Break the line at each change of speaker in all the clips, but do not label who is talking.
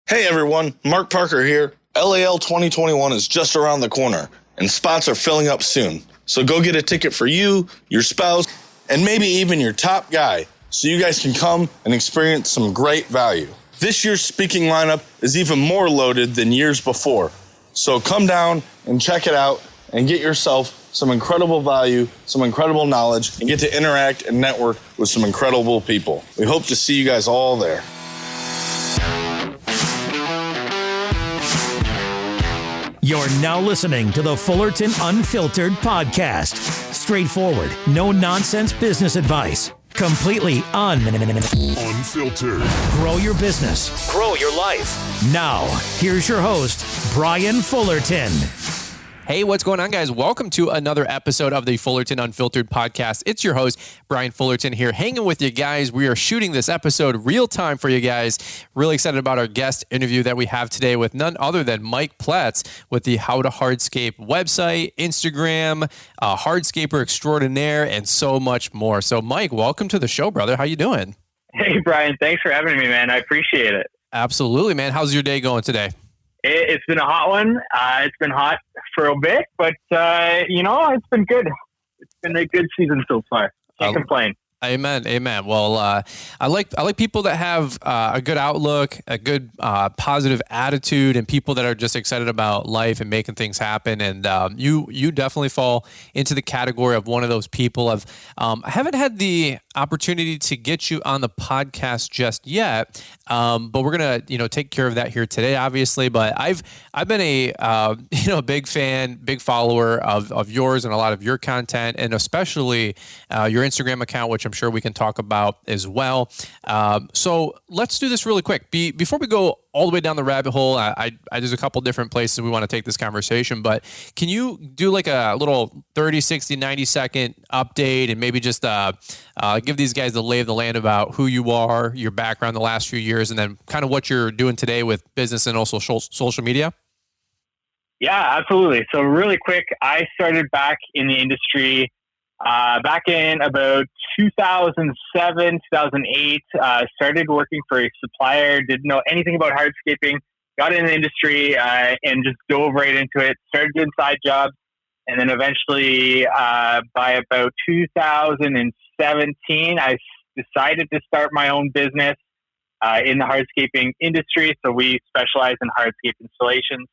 Hey everyone, Mark Parker here. LAL 2021 is just around the corner, and spots are filling up soon. So go get a ticket for you, your spouse, and maybe even your top guy, so you guys can come and experience some great value. This year's speaking lineup is even more loaded than years before. So come down and check it out and get yourself some incredible value, some incredible knowledge, and get to interact and network with some incredible people. We hope to see you guys all there.
You're now listening to the Fullerton Unfiltered podcast. Straightforward, no nonsense business advice. Completely unfiltered. Grow your business. Grow your life. Now, here's your host, Brian Fullerton.
Hey, what's going on, guys? Welcome to another episode of the Fullerton Unfiltered podcast. It's your host, Brian Fullerton here, hanging with you guys. We are shooting this episode real time for you guys. Really excited about our guest interview that we have today with none other than Mike Pletz with the How to Hardscape website, Instagram, Hardscaper extraordinaire, and so much more. So, Mike, welcome to the show, brother. How you doing?
Hey, Brian. Thanks for having me, man. I appreciate it.
Absolutely, man. How's your day going today?
It's been a hot one. It's been hot for a bit, but, it's been good. It's been a good season so far. Can't complain.
Amen. Well, I like people that have a good outlook, a good positive attitude, and people that are just excited about life and making things happen. And you definitely fall into the category of one of those people. I haven't had the opportunity to get you on the podcast just yet, but we're gonna take care of that here today, obviously. But I've been a big fan, big follower of yours and a lot of your content, and especially your Instagram account, which I'm sure we can talk about as well. So let's do this really quick. Before we go all the way down the rabbit hole, there's a couple different places we want to take this conversation, but can you do like a little 30, 60, 90 second update and maybe just give these guys the lay of the land about who you are, your background the last few years, and then kind of what you're doing today with business and also social media?
Yeah, absolutely. So really quick, I started back in the industry back in about 2007, 2008, started working for a supplier, didn't know anything about hardscaping, got in the industry and just dove right into it, started doing side jobs. And then eventually by about 2017, I decided to start my own business in the hardscaping industry. So we specialize in hardscape installations.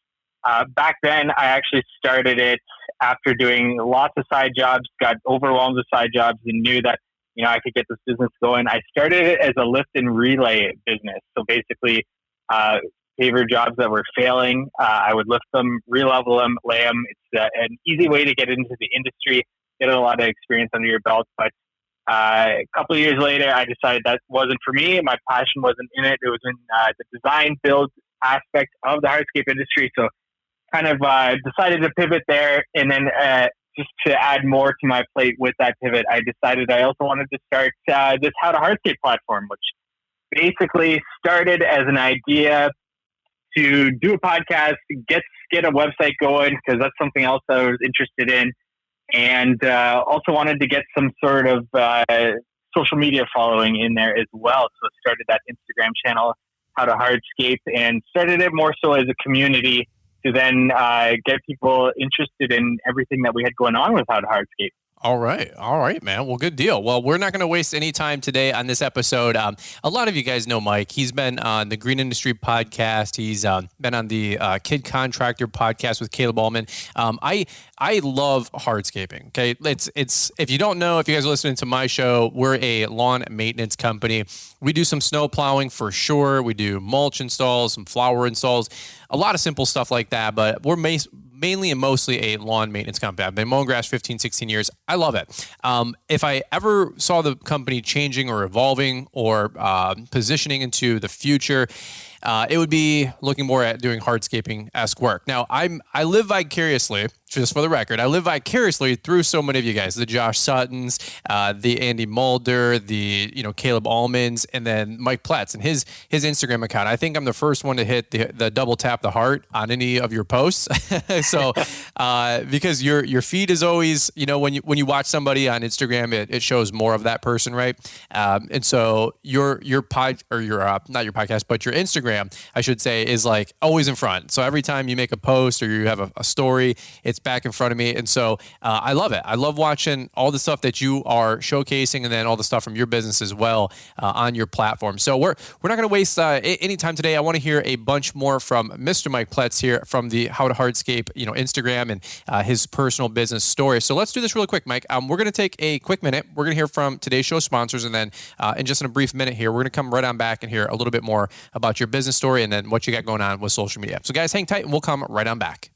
Back then, I actually started it after doing lots of side jobs, got overwhelmed with side jobs and knew that, I could get this business going. I started it as a lift and relay business. So basically, paver jobs that were failing, I would lift them, re-level them, lay them. It's an easy way to get into the industry, get a lot of experience under your belt. But a couple of years later, I decided that wasn't for me. My passion wasn't in it. It was in the design build aspect of the hardscape industry. So kind of decided to pivot there, and then just to add more to my plate with that pivot, I decided I also wanted to start this How to Hardscape platform, which basically started as an idea to do a podcast, get a website going, because that's something else I was interested in, and also wanted to get some sort of social media following in there as well. So I started that Instagram channel, How to Hardscape, and started it more so as a community to then get people interested in everything that we had going on with How to Hardscape.
All right, man. Well, good deal. Well, we're not going to waste any time today on this episode. A lot of you guys know Mike. He's been on the Green Industry podcast. He's been on the Kid Contractor podcast with Caleb Allman. I love hardscaping. Okay, it's if you don't know, if you guys are listening to my show, we're a lawn maintenance company. We do some snow plowing for sure. We do mulch installs, some flower installs, a lot of simple stuff like that. But we're mainly and mostly a lawn maintenance company. I've been mowing grass 15, 16 years. I love it. If I ever saw the company changing or evolving or positioning into the future, it would be looking more at doing hardscaping-esque work. Now, I live vicariously, just for the record, I live vicariously through so many of you guys, the Josh Suttons, the Andy Mulder, the Caleb Allmans, and then Mike Pletz and his Instagram account. I think I'm the first one to hit the double tap the heart on any of your posts. So because your feed is always, when you watch somebody on Instagram, it shows more of that person, right? And so your not your podcast, but your Instagram Instagram, I should say, is like always in front. So every time you make a post or you have a story, it's back in front of me. And so I love it. I love watching all the stuff that you are showcasing and then all the stuff from your business as well on your platform. So we're not going to waste any time today. I want to hear a bunch more from Mr. Mike Pletz here from the How to Hardscape, Instagram and his personal business story. So let's do this really quick, Mike. We're going to take a quick minute. We're going to hear from today's show sponsors, and then in just in a brief minute here, we're going to come right on back and hear a little bit more about your business story and then what you got going on with social media. So guys, hang tight and we'll come right on back.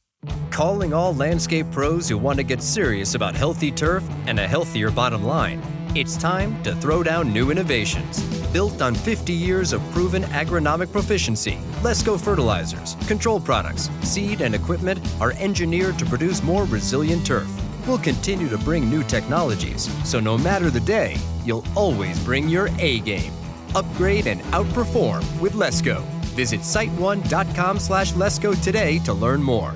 Calling all landscape pros who want to get serious about healthy turf and a healthier bottom line. It's time to throw down new innovations. Built on 50 years of proven agronomic proficiency, Lesco fertilizers, control products, seed, and equipment are engineered to produce more resilient turf. We'll continue to bring new technologies, so no matter the day, you'll always bring your A game. Upgrade and outperform with Lesco. Visit siteone.com/Lesco today to learn more.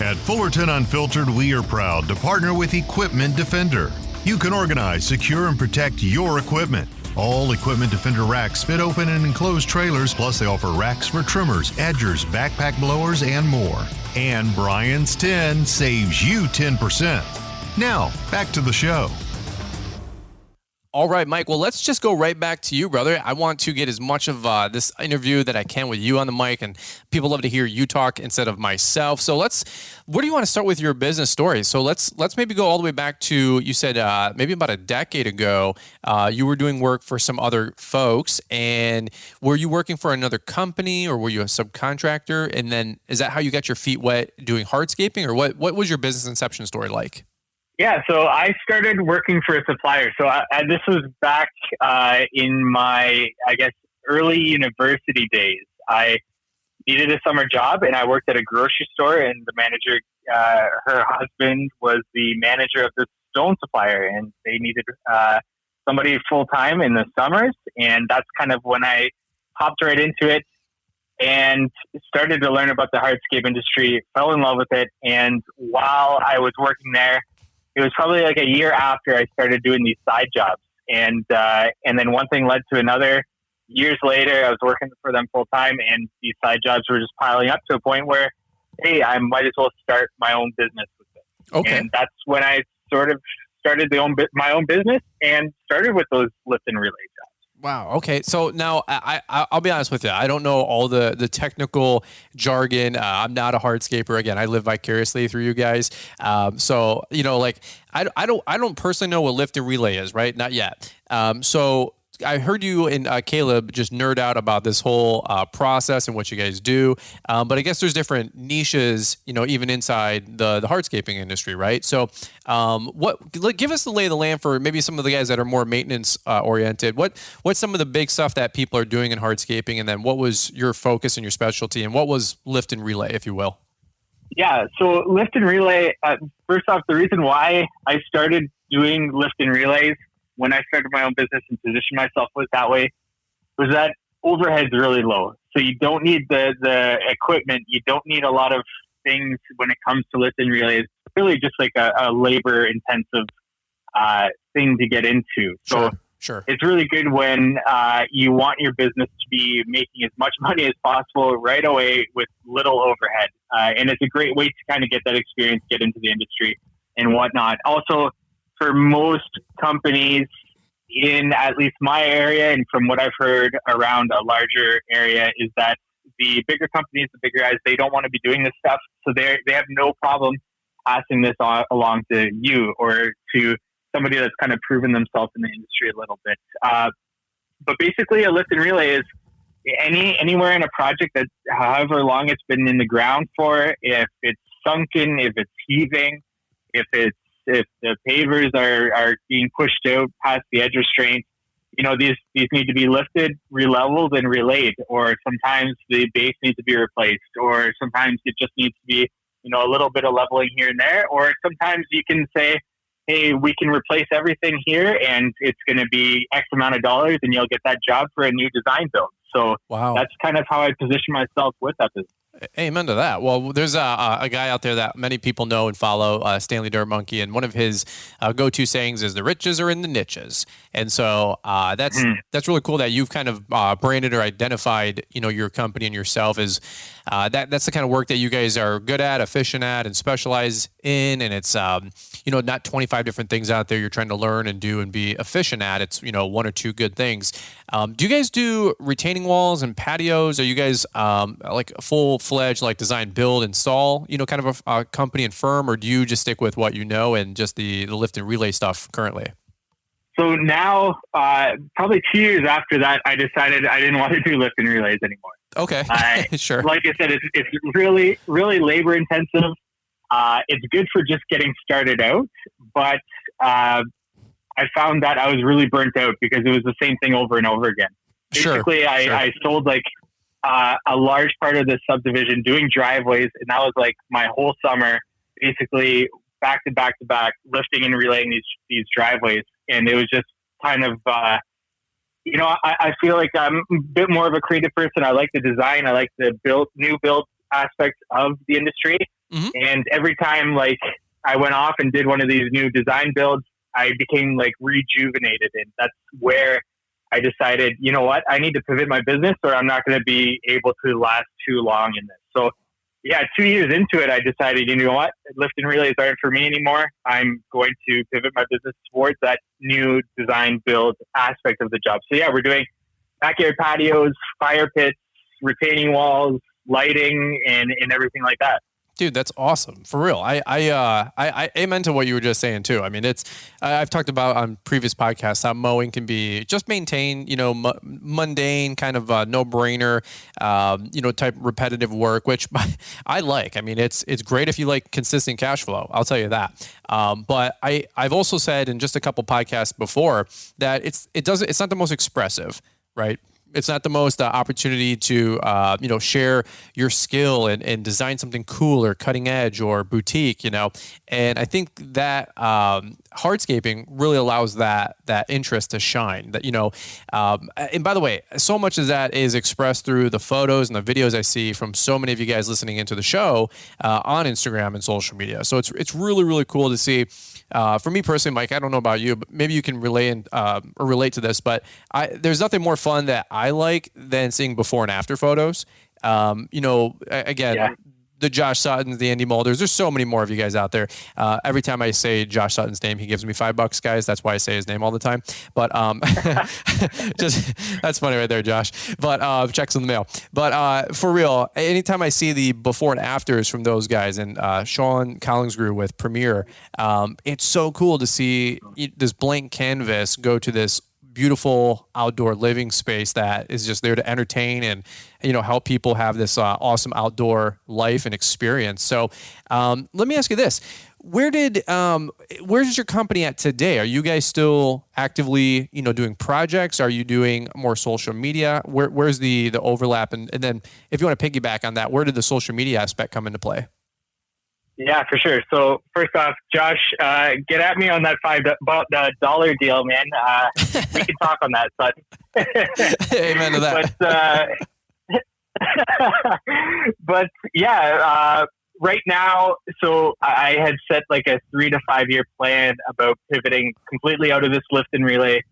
At Fullerton Unfiltered, we are proud to partner with Equipment Defender. You can organize, secure, and protect your equipment. All Equipment Defender racks fit open and enclosed trailers, plus they offer racks for trimmers, edgers, backpack blowers, and more. And Brian's 10 saves you 10%. Now, back to the show.
All right, Mike. Well, let's just go right back to you, brother. I want to get as much of this interview that I can with you on the mic, and people love to hear you talk instead of myself. So where do you want to start with your business story? So let's maybe go all the way back to, you said maybe about a decade ago, you were doing work for some other folks, and were you working for another company or were you a subcontractor? And then is that how you got your feet wet doing hardscaping, or what was your business inception story like?
Yeah, so I started working for a supplier. So this was back in my, I guess, early university days. I needed a summer job, and I worked at a grocery store, and the manager, her husband was the manager of the stone supplier, and they needed somebody full-time in the summers, and that's kind of when I hopped right into it and started to learn about the hardscape industry, fell in love with it, and while I was working there, it was probably like a year after I started doing these side jobs. And then one thing led to another. Years later, I was working for them full time, and these side jobs were just piling up to a point where, hey, I might as well start my own business with it.
Okay.
And that's when I sort of started my own business and started with those lift and relay jobs.
Wow. Okay. So now I'll be honest with you. I don't know all the technical jargon. I'm not a hardscaper. Again, I live vicariously through you guys. So, I don't personally know what lift and relay is, right? Not yet. So I heard you and Caleb just nerd out about this whole process and what you guys do. But I guess there's different niches, even inside the hardscaping industry, right? So give us the lay of the land for maybe some of the guys that are more maintenance oriented. What's some of the big stuff that people are doing in hardscaping? And then what was your focus and your specialty? And what was lift and relay, if you will?
Yeah, so lift and relay, first off, the reason why I started doing lift and relays when I started my own business and positioned myself that way was that overhead's really low. So you don't need the equipment. You don't need a lot of things when it comes to lift and relays. It's really just like a labor intensive thing to get into. So
Sure.
It's really good when you want your business to be making as much money as possible right away with little overhead. And it's a great way to kind of get that experience, get into the industry and whatnot. Also, for most companies in at least my area, and from what I've heard around a larger area, is that the bigger companies, the bigger guys, they don't want to be doing this stuff. So they have no problem passing this along to you or to somebody that's kind of proven themselves in the industry a little bit. But basically a lift and relay is anywhere in a project that however long it's been in the ground for, if it's sunken, if it's heaving, if the pavers are being pushed out past the edge restraint, these need to be lifted, releveled, and relayed, or sometimes the base needs to be replaced, or sometimes it just needs to be, a little bit of leveling here and there, or sometimes you can say, hey, we can replace everything here and it's going to be X amount of dollars and you'll get that job for a new design build. So
wow.
That's kind of how I position myself with that business.
Amen to that. Well, there's a guy out there that many people know and follow, Stanley Dirt Monkey, and one of his go-to sayings is "the riches are in the niches." And so that's really cool that you've kind of branded or identified, your company and yourself as that's the kind of work that you guys are good at, efficient at, and specialize in. And it's not 25 different things out there you're trying to learn and do and be efficient at. It's one or two good things. Do you guys do retaining walls and patios? Are you guys like a full-fledged like design, build, install, kind of a company and firm, or do you just stick with what you know and just the lift and relay stuff currently?
So now, probably 2 years after that, I decided I didn't want to do lift and relays anymore.
Okay, sure.
Like I said, it's really, really labor intensive. It's good for just getting started out, but I found that I was really burnt out because it was the same thing over and over again. Basically, I sold like a large part of the subdivision doing driveways, and that was like my whole summer, basically back to back to back, lifting and relaying these driveways. And it was just kind of, I feel like I'm a bit more of a creative person. I like the design. I like the new build aspects of the industry. Mm-hmm. And every time like I went off and did one of these new design builds, I became like rejuvenated. And that's where I decided, you know what, I need to pivot my business or I'm not going to be able to last too long in this. So yeah, 2 years into it, I decided, you know what, lift and relays aren't for me anymore. I'm going to pivot my business towards that new design build aspect of the job. So yeah, we're doing backyard patios, fire pits, retaining walls, lighting, and everything like that.
Dude, that's awesome. For real. I amen to what you were just saying too. I mean, I've talked about on previous podcasts how mowing can be just maintain, mundane kind of no brainer, type repetitive work, which I like. I mean, it's great if you like consistent cash flow. I'll tell you that. But I've also said in just a couple podcasts before that it's not the most expressive, right? It's not the most opportunity to, share your skill and design something cool or cutting edge or boutique, And I think that hardscaping really allows that interest to shine. That and by the way, so much of that is expressed through the photos and the videos I see from so many of you guys listening into the show on Instagram and social media. So it's really, really cool to see. For me personally, Mike, I don't know about you, but maybe you can relate to this. But there's nothing more fun that I like than seeing before and after photos. The Josh Suttons, the Andy Mulders. There's so many more of you guys out there. Every time I say Josh Sutton's name, he gives me $5, guys. That's why I say his name all the time. But just that's funny right there, Josh. But checks in the mail. But for real, anytime I see the before and afters from those guys and Sean Collingsgrew with Premiere, it's so cool to see this blank canvas go to this beautiful outdoor living space that is just there to entertain and help people have this awesome outdoor life and experience. So let me ask you this: where's your company at today? Are you guys still actively doing projects? Are you doing more social media? Where's the overlap? And then if you want to piggyback on that, where did the social media aspect come into play?
Yeah, for sure. So first off, Josh, get at me on that $5 deal, man. We can talk on that, but
amen to that.
But yeah, right now, so I had set like a 3 to 5 year plan about pivoting completely out of this lift and relay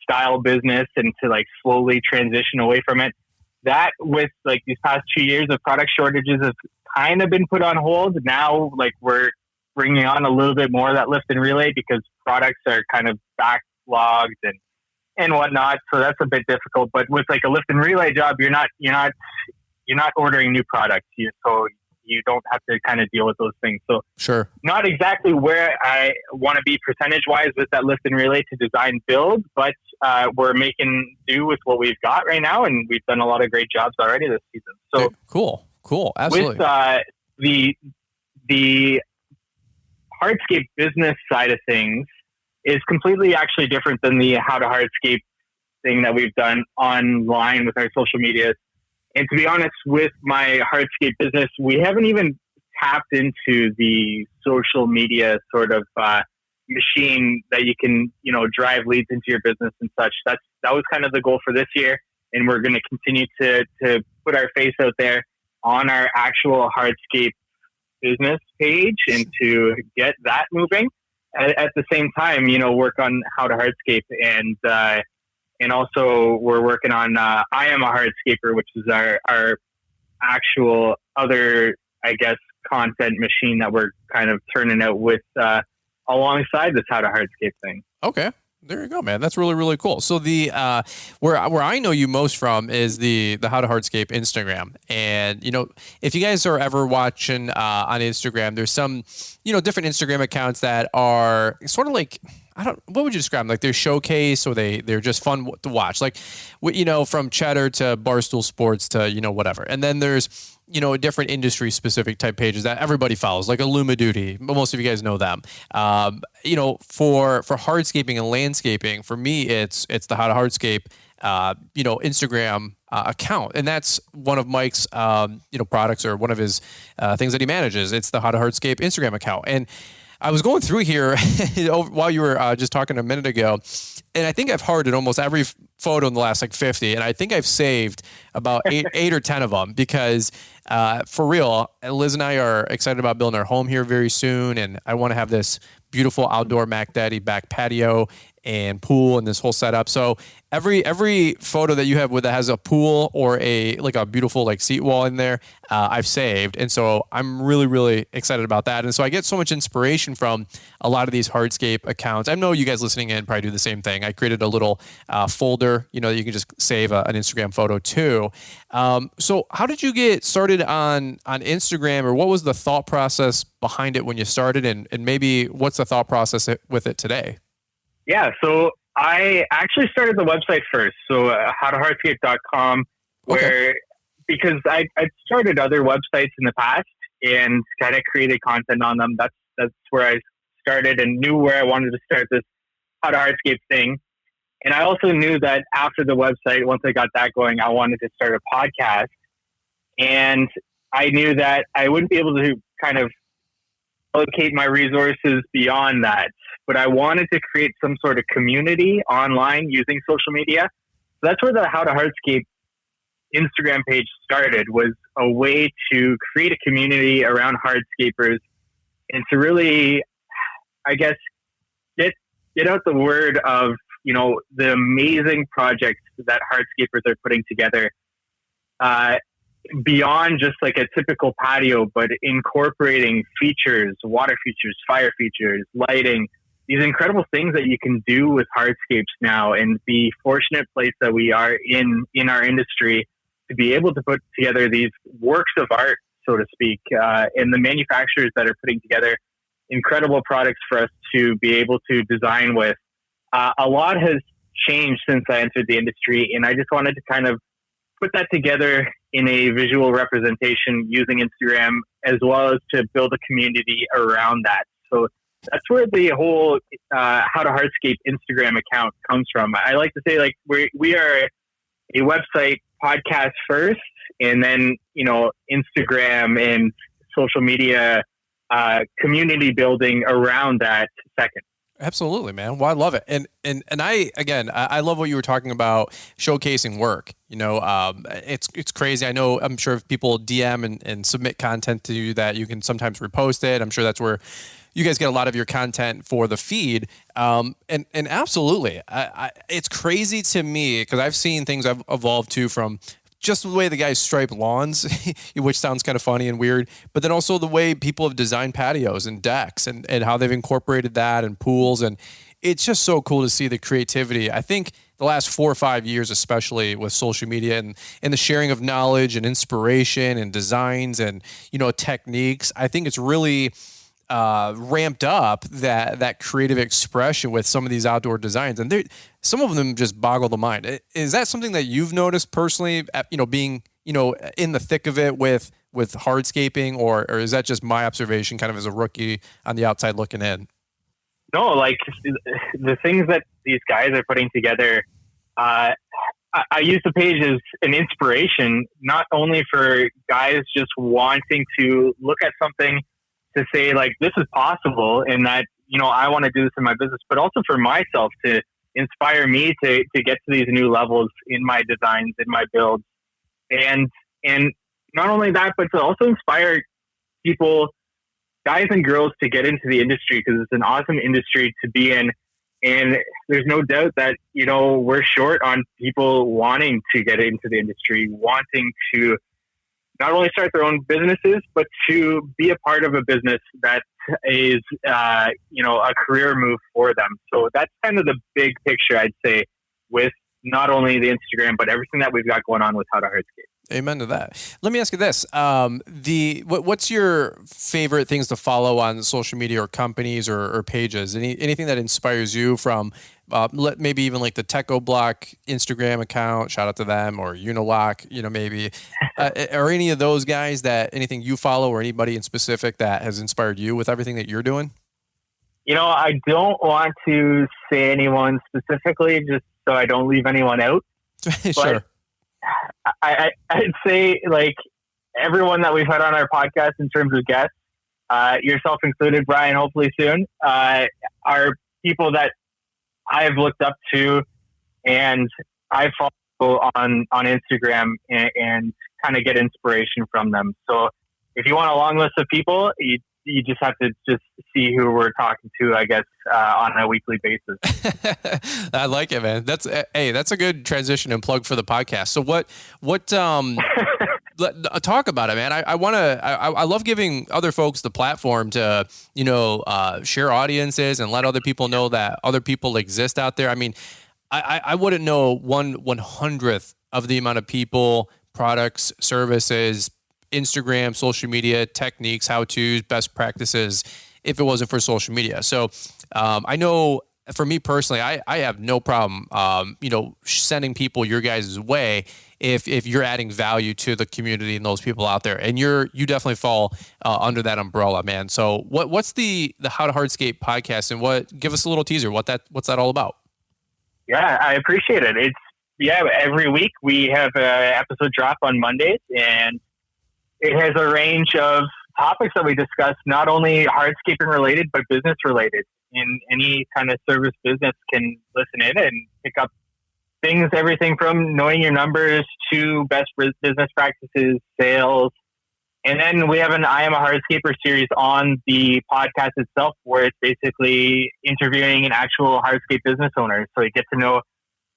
style business and to like slowly transition away from it. That with like these past 2 years of product shortages have kind of been put on hold. Now, like we're bringing on a little bit more of that lift and relay because products are kind of backlogged and whatnot. So that's a bit difficult. But with like a lift and relay job, you're not ordering new products. So you don't have to kind of deal with those things. So
sure,
not exactly where I want to be percentage wise with that lift and relay to design build, but we're making do with what we've got right now, and we've done a lot of great jobs already this season. So
cool, absolutely.
With the hardscape business side of things is completely actually different than the how to hardscape thing that we've done online with our social media. And to be honest, with my hardscape business, we haven't even tapped into the social media sort of machine that you can, drive leads into your business and such. That was kind of the goal for this year. And we're going to continue to put our face out there on our actual Hardscape business page and to get that moving. At the same time, work on How to Hardscape, and also we're working on I Am a Hardscaper, which is our actual other, I guess, content machine that we're kind of turning out with alongside this How to Hardscape thing.
Okay. There you go, man. That's really, really cool. So the where I know you most from is the How to Hardscape Instagram. And if you guys are ever watching on Instagram, there's some different Instagram accounts that are sort of like, what would you describe them? Like they're showcase, or they're just fun to watch. Like from Cheddar to Barstool Sports to whatever. And then there's different industry specific type pages that everybody follows, like Duty. Most of you guys know them. For hardscaping and landscaping, for me, it's the How to Hardscape, Instagram account. And that's one of Mike's, products, or one of his things that he manages. It's the How to Hardscape Instagram account. And I was going through here while you were just talking a minute ago, and I think I've hearted almost every photo in the last 50, and I think I've saved about eight or 10 of them because for real, Liz and I are excited about building our home here very soon, and I want to have this beautiful outdoor Mac Daddy back patio and pool and this whole setup. So every photo that you have that has a pool or a beautiful seat wall in there, I've saved. And so I'm really, really excited about that. And so I get so much inspiration from a lot of these hardscape accounts. I know you guys listening in probably do the same thing. I created a little folder, that you can just save an Instagram photo too. So how did you get started on Instagram, or what was the thought process behind it when you started, and maybe what's the thought process with it today?
Yeah, so I actually started the website first, so howtohardscape.com, because I started other websites in the past and kind of created content on them. That's where I started and knew where I wanted to start this How to Hardscape thing. And I also knew that after the website, once I got that going, I wanted to start a podcast. And I knew that I wouldn't be able to kind of allocate my resources beyond that. But I wanted to create some sort of community online using social media. So that's where the How to Hardscape Instagram page started, was a way to create a community around hardscapers and to really, I guess, get out the word of, the amazing projects that hardscapers are putting together. Beyond just a typical patio, but incorporating features, water features, fire features, lighting, these incredible things that you can do with hardscapes now, and the fortunate place that we are in our industry to be able to put together these works of art, so to speak, and the manufacturers that are putting together incredible products for us to be able to design with. A lot has changed since I entered the industry, and I just wanted to kind of put that together in a visual representation using Instagram, as well as to build a community around that. So that's where the whole How to Hardscape Instagram account comes from. I like to say we are a website podcast first, and then Instagram and social media community building around that second.
Absolutely, man. Well, I love it. And I love what you were talking about, showcasing work. It's crazy. I'm sure if people DM and submit content to you, that you can sometimes repost it. I'm sure that's where you guys get a lot of your content for the feed. And absolutely, it's crazy to me, because I've seen things I've evolved to, from just the way the guys stripe lawns, which sounds kind of funny and weird, but then also the way people have designed patios and decks, and how they've incorporated that, and pools. And it's just so cool to see the creativity. I think the last 4 or 5 years, especially with social media and the sharing of knowledge and inspiration and designs and, techniques, I think it's really ramped up that creative expression with some of these outdoor designs, and some of them just boggle the mind. Is that something that you've noticed personally, being in the thick of it with hardscaping, or is that just my observation, kind of as a rookie on the outside looking in?
No, the things that these guys are putting together, I use the page as an inspiration, not only for guys just wanting to look at something to say this is possible, and that, I want to do this in my business, but also for myself to inspire me to get to these new levels in my designs, in my builds. And not only that, but to also inspire people, guys and girls, to get into the industry, because it's an awesome industry to be in. And there's no doubt that, we're short on people wanting to get into the industry, wanting to not only start their own businesses, but to be a part of a business that is, a career move for them. So that's kind of the big picture, I'd say, with not only the Instagram, but everything that we've got going on with How to Hardscape.
Amen to that. Let me ask you this. What's your favorite things to follow on social media or companies or pages? Anything that inspires you from maybe even like the Techo Block Instagram account, shout out to them, or Unilock, maybe, or any of those guys anything you follow or anybody in specific that has inspired you with everything that you're doing?
I don't want to say anyone specifically just so I don't leave anyone out.
Sure.
I'd say, like, everyone that we've had on our podcast in terms of guests, yourself included, Brian, hopefully soon, are people that I've looked up to and I follow on Instagram and kind of get inspiration from them. So if you want a long list of people, you just have to just see who we're talking to, I guess, on a weekly basis.
I like it, man. That's a good transition and plug for the podcast. So what talk about it, man. I love giving other folks the platform to, share audiences and let other people know that other people exist out there. I mean, I wouldn't know 1/100th of the amount of people, products, services, Instagram, social media, techniques, how-tos, best practices, if it wasn't for social media. So I know for me personally, I have no problem, sending people your guys' way if you're adding value to the community and those people out there. And you definitely fall under that umbrella, man. So what's the How to Hardscape podcast, and give us a little teaser. What's that all about?
Yeah, I appreciate it. Every week we have an episode drop on Mondays, and it has a range of topics that we discuss, not only hardscaping related, but business related. And any kind of service business can listen in and pick up things, everything from knowing your numbers to best business practices, sales. And then we have an I Am a Hardscaper series on the podcast itself, where it's basically interviewing an actual hardscape business owner. So you get to know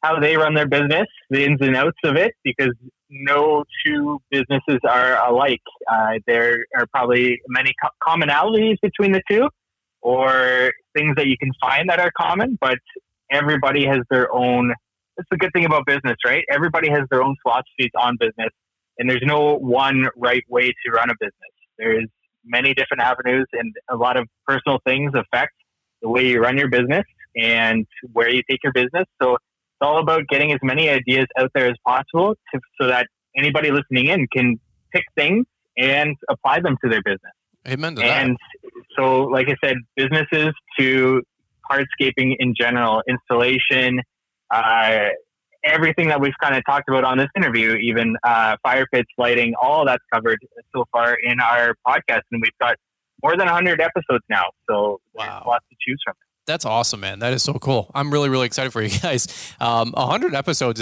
how they run their business, the ins and outs of it, because no two businesses are alike. There are probably many commonalities between the two, or things that you can find that are common, but everybody has their own. That's the good thing about business, right? Everybody has their own philosophies on business, and there's no one right way to run a business. There's many different avenues, and a lot of personal things affect the way you run your business and where you take your business. So it's all about getting as many ideas out there as possible so that anybody listening in can pick things and apply them to their business.
Amen to that.
And so, like I said, businesses to hardscaping in general, installation, everything that we've kind of talked about on this interview, even fire pits, lighting, all that's covered so far in our podcast. And we've got more than 100 episodes now. So there's lots to choose from.
That's awesome, man. That is so cool. I'm really, really excited for you guys. 100 episodes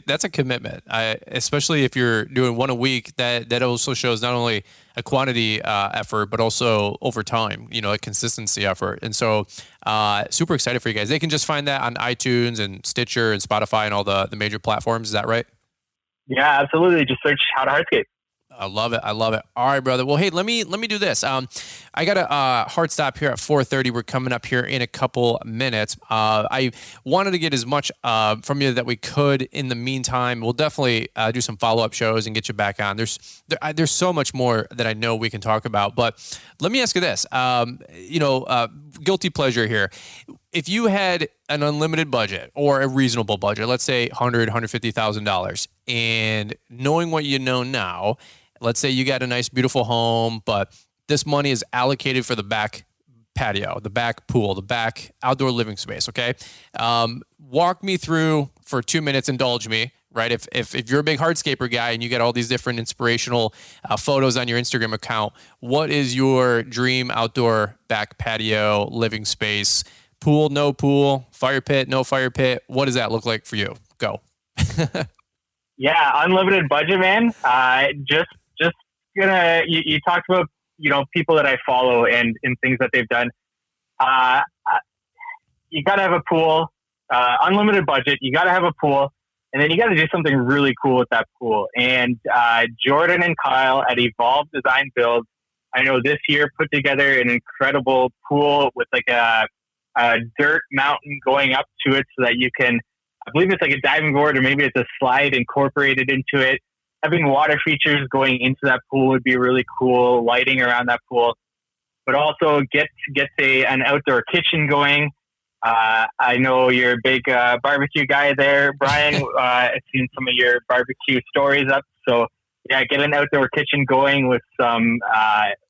that's a commitment, especially if you're doing one a week. That also shows not only a quantity effort, but also over time, a consistency effort. And so super excited for you guys. They can just find that on iTunes and Stitcher and Spotify and all the major platforms. Is that right?
Yeah, absolutely. Just search How to Hardscape.
I love it. All right, brother. Well, hey, let me do this. I got a hard stop here at 4:30. We're coming up here in a couple minutes. I wanted to get as much from you that we could in the meantime. We'll definitely do some follow-up shows and get you back on. There's so much more that I know we can talk about. But let me ask you this. Guilty pleasure here. If you had an unlimited budget or a reasonable budget, let's say $100,000, $150,000, and knowing what you know now, let's say you got a nice, beautiful home, but this money is allocated for the back patio, the back pool, the back outdoor living space, okay? Walk me through for 2 minutes, indulge me, right? If you're a big hardscaper guy and you get all these different inspirational photos on your Instagram account, what is your dream outdoor back patio living space? Pool, no pool, fire pit, no fire pit. What does that look like for you? Go.
Yeah, unlimited budget, man. Just just you talked about, people that I follow and things that they've done. You got to have a pool, unlimited budget. You got to have a pool, and then you got to do something really cool with that pool. And Jordan and Kyle at Evolve Design Build, I know this year put together an incredible pool with like a dirt mountain going up to it so that you can, I believe it's like a diving board or maybe it's a slide incorporated into it. Having water features going into that pool would be really cool, lighting around that pool, but also get an outdoor kitchen going. I know you're a big barbecue guy there, Brian. I've seen some of your barbecue stories up. So yeah, get an outdoor kitchen going with some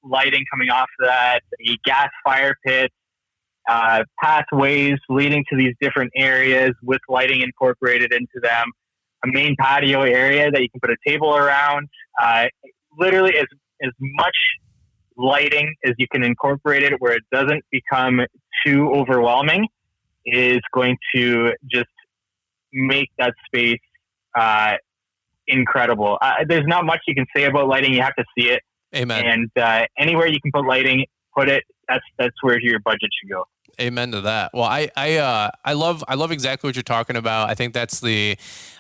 lighting coming off of that, a gas fire pit, pathways leading to these different areas with lighting incorporated into them, a main patio area that you can put a table around, literally as much lighting as you can incorporate it where it doesn't become too overwhelming is going to just make that space incredible. There's not much you can say about lighting. You have to see it.
Amen.
And anywhere you can put lighting, put it. That's where your budget should go.
Amen to that. Well, I love exactly what you're talking about. I think that's the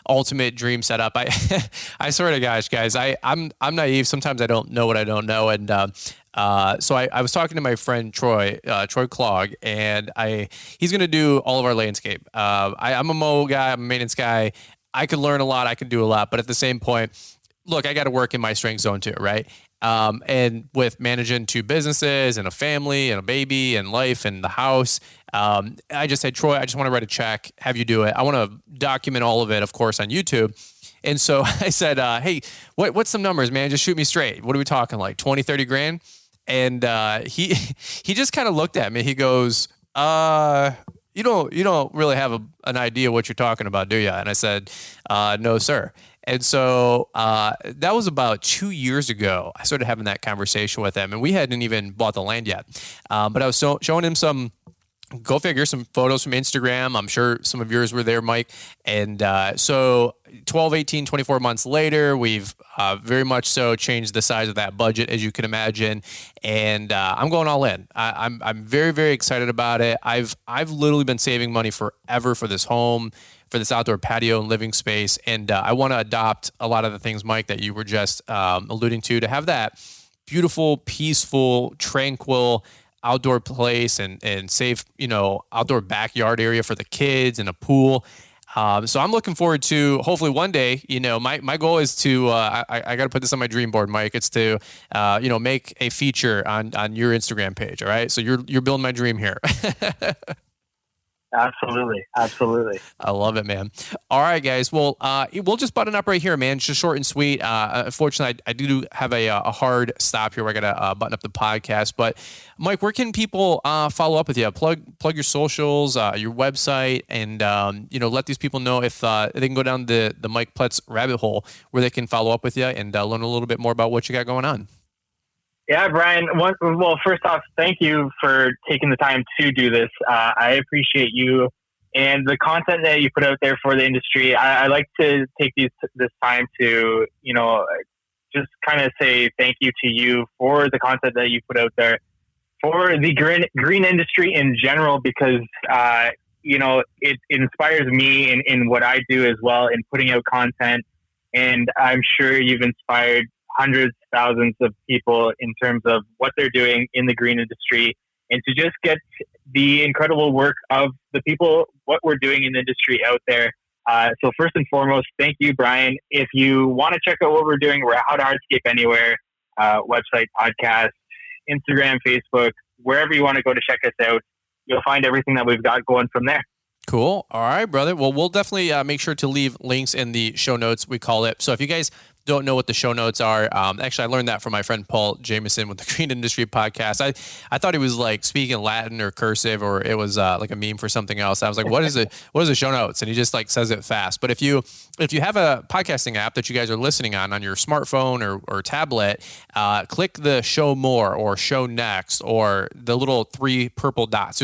ultimate dream setup. I swear to gosh, guys, I'm naive. Sometimes I don't know what I don't know. And so I was talking to my friend Troy Clogg, and he's going to do all of our landscape. I'm a mow guy. I'm a maintenance guy. I could learn a lot. I could do a lot. But at the same point, look, I got to work in my strength zone too, right? And with managing 2 businesses and a family and a baby and life and the house, I just said, Troy, I just want to write a check, have you do it. I want to document all of it, of course, on YouTube. And so I said, hey, what's some numbers, man? Just shoot me straight. What are we talking, like 20, 30 grand? And he just kind of looked at me. He goes, you don't really have an idea what you're talking about, do you? And I said, no, sir. And so that was about 2 years ago. I started having that conversation with him, and we hadn't even bought the land yet. But I was showing him some, go figure, some photos from Instagram. I'm sure some of yours were there, Mike. And so 12, 18, 24 months later, we've very much so changed the size of that budget, as you can imagine. And I'm going all in. I'm very, very excited about it. I've literally been saving money forever for this home, for this outdoor patio and living space. And I want to adopt a lot of the things, Mike, that you were just alluding to have that beautiful, peaceful, tranquil outdoor place and safe, outdoor backyard area for the kids and a pool. So I'm looking forward to hopefully one day, my goal is to, I got to put this on my dream board, Mike. It's to, make a feature on your Instagram page. All right. So you're building my dream here.
Absolutely.
I love it, man. All right, guys. Well, we'll just button up right here, man. It's just short and sweet. Unfortunately, I do have a hard stop here where I got to button up the podcast. But Mike, where can people follow up with you? Plug your socials, your website, and let these people know if they can go down the Mike Pletz rabbit hole where they can follow up with you and learn a little bit more about what you got going on.
Yeah, Brian. Well, first off, thank you for taking the time to do this. I appreciate you and the content that you put out there for the industry. I like to take this time to, just kind of say thank you to you for the content that you put out there for the green industry in general, because, it inspires me in what I do as well in putting out content. And I'm sure you've inspired hundreds, thousands of people in terms of what they're doing in the green industry, and to just get the incredible work of the people, what we're doing in the industry out there. So first and foremost, thank you, Brian. If you want to check out what we're doing, we're out of Hardscape anywhere, website, podcast, Instagram, Facebook, wherever you want to go to check us out. You'll find everything that we've got going from there.
Cool. All right, brother. Well, we'll definitely make sure to leave links in the show notes, we call it. So if you guys don't know what the show notes are, actually, I learned that from my friend Paul Jameson with the Green Industry Podcast. I thought he was like speaking Latin or cursive, or it was like a meme for something else. I was like, what is the show notes? And he just like says it fast. But if you have a podcasting app that you guys are listening on your smartphone or tablet, click the show more or show next or the little 3 purple dots.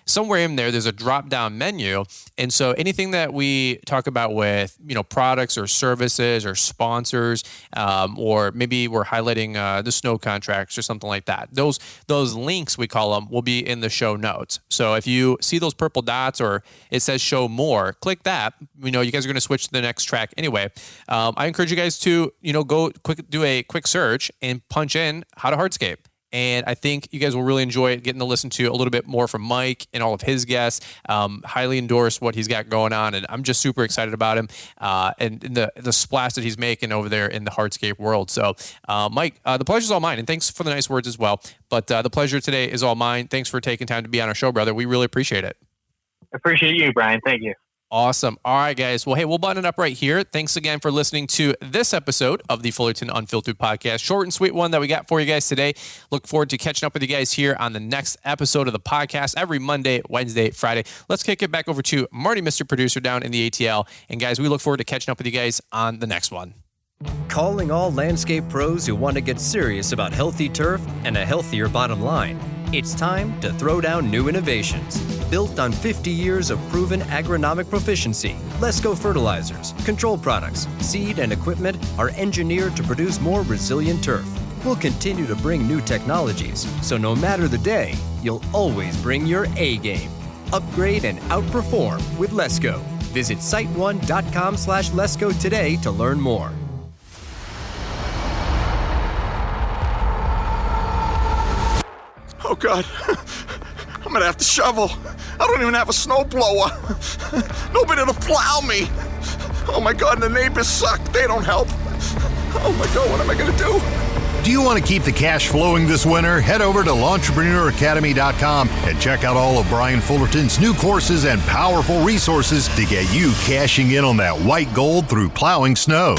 somewhere in there's a drop-down menu. And so anything that we talk about with, products or services or sponsors, or maybe we're highlighting the snow contracts or something like that, those links, we call them, will be in the show notes. So if you see those purple dots or it says show more, click that. You guys are going to switch to the next track anyway. I encourage you guys to, do a quick search and punch in how to hardscape. And I think you guys will really enjoy it, getting to listen to a little bit more from Mike and all of his guests. Highly endorse what he's got going on, and I'm just super excited about him and the splash that he's making over there in the hardscape world. So, Mike, the pleasure's all mine, and thanks for the nice words as well. But the pleasure today is all mine. Thanks for taking time to be on our show, brother. We really appreciate it.
Appreciate you, Brian. Thank you.
Awesome. All right, guys. Well, hey, we'll button it up right here. Thanks again for listening to this episode of the Fullerton Unfiltered podcast. Short and sweet one that we got for you guys today. Look forward to catching up with you guys here on the next episode of the podcast every Monday, Wednesday, Friday. Let's kick it back over to Marty, Mr. Producer, down in the ATL. And guys, we look forward to catching up with you guys on the next one.
Calling all landscape pros who want to get serious about healthy turf and a healthier bottom line. It's time to throw down new innovations. Built on 50 years of proven agronomic proficiency, Lesco fertilizers, control products, seed, and equipment are engineered to produce more resilient turf. We'll continue to bring new technologies, so no matter the day, you'll always bring your A game. Upgrade and outperform with Lesco. Visit site1.com/Lesco today to learn more.
Oh, God. I'm going to have to shovel. I don't even have a snowblower. Nobody to plow me. Oh, my God, and the neighbors suck. They don't help. Oh, my God, what am I going to do?
Do you want to keep the cash flowing this winter? Head over to L'EntreprenneurAcademy.com and check out all of Brian Fullerton's new courses and powerful resources to get you cashing in on that white gold through plowing snow.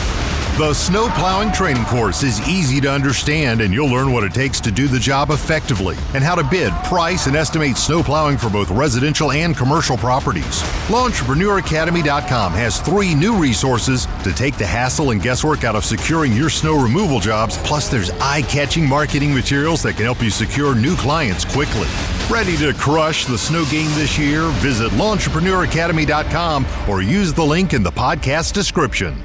The Snow Plowing Training Course is easy to understand, and you'll learn what it takes to do the job effectively and how to bid, price, and estimate snow plowing for both residential and commercial properties. L'EntreprenneurAcademy.com has 3 new resources to take the hassle and guesswork out of securing your snow removal jobs, plus there's eye-catching marketing materials that can help you secure new clients quickly. Ready to crush the snow game this year? Visit L'EntreprenneurAcademy.com or use the link in the podcast description.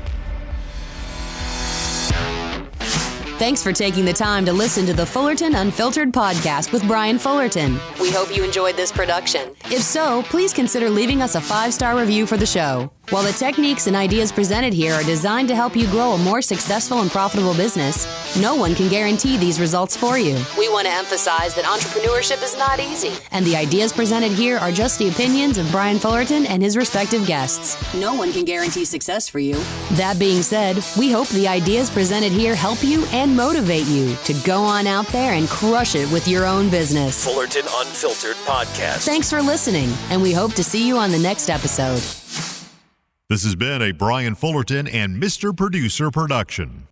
Thanks for taking the time to listen to the Fullerton Unfiltered podcast with Brian Fullerton. We hope you enjoyed this production. If so, please consider leaving us a 5-star review for the show. While the techniques and ideas presented here are designed to help you grow a more successful and profitable business, no one can guarantee these results for you. We want to emphasize that entrepreneurship is not easy, and the ideas presented here are just the opinions of Brian Fullerton and his respective guests. No one can guarantee success for you. That being said, we hope the ideas presented here help you and motivate you to go on out there and crush it with your own business.
Fullerton Unfiltered Podcast.
Thanks for listening, and we hope to see you on the next episode.
This has been a Brian Fullerton and Mr. Producer production.